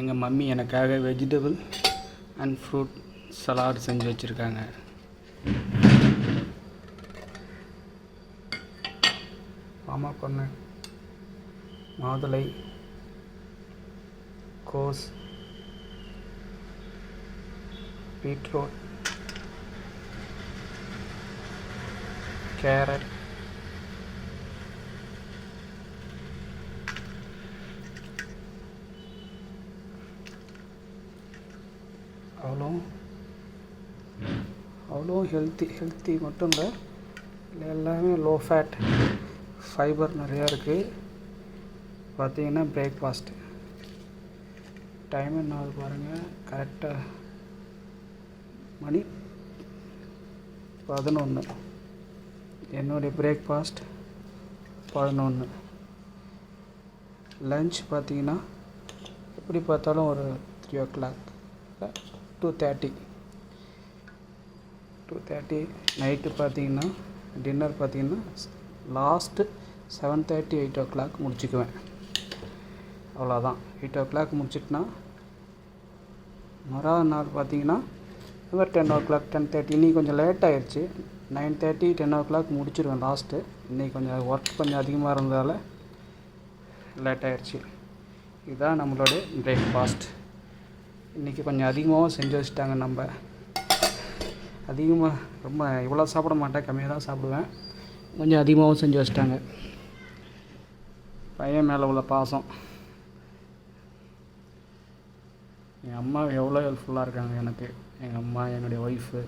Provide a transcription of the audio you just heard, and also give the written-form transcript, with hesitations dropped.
எங்கள் மம்மி எனக்காக vegetable and fruit salad செஞ்சு வச்சுருக்காங்க. பாமக்கொன்னை, மாதுளை, கோஸ், பீட்ரூட், கேரட், அவ்வளோ ஹெல்த்தி மட்டும் இல்லை, எல்லாமே லோ ஃபேட், ஃபைபர் நிறையா இருக்குது. பார்த்தீங்கன்னா பிரேக்ஃபாஸ்ட்டு டைம் என்ன ஆகுது பாருங்கள், கரெக்டாக மணி 11. என்னுடைய பிரேக்ஃபாஸ்ட் 11. லன்ச் பார்த்தீங்கன்னா எப்படி பார்த்தாலும் ஒரு 3 o'clock 2:30. நைட்டு பார்த்தீங்கன்னா டின்னர் பார்த்தீங்கன்னா லாஸ்ட்டு 7:30 8 o'clock முடிச்சுக்குவேன். அவ்வளோதான். 8 o'clock முடிச்சிட்டுனா மறாவது நாள் பார்த்தீங்கன்னா ஒரு 10 o'clock 10:30. இன்றைக்கி கொஞ்சம் லேட் ஆகிடுச்சு, 9:30 10 o'clock முடிச்சிடுவேன் லாஸ்ட்டு. இன்றைக்கி கொஞ்சம் ஒர்க் கொஞ்சம் அதிகமாக இருந்ததால் லேட் ஆகிடுச்சு. இதுதான் நம்மளோட பிரேக்ஃபாஸ்ட். இன்றைக்கி கொஞ்சம் அதிகமாகவும் செஞ்சு வச்சுட்டாங்க. நம்ம அதிகமாக ரொம்ப இவ்வளோ சாப்பிட மாட்டேன், கம்மியாக தான் சாப்பிடுவேன். கொஞ்சம் அதிகமாகவும் செஞ்சு வச்சுட்டாங்க. பையன் மேலே உள்ள பாசம். எங்கள் அம்மா எவ்வளோ ஹெல்ப்ஃபுல்லாக இருக்காங்க எனக்கு. எங்கள் அம்மா, என்னுடைய ஒய்ஃபு,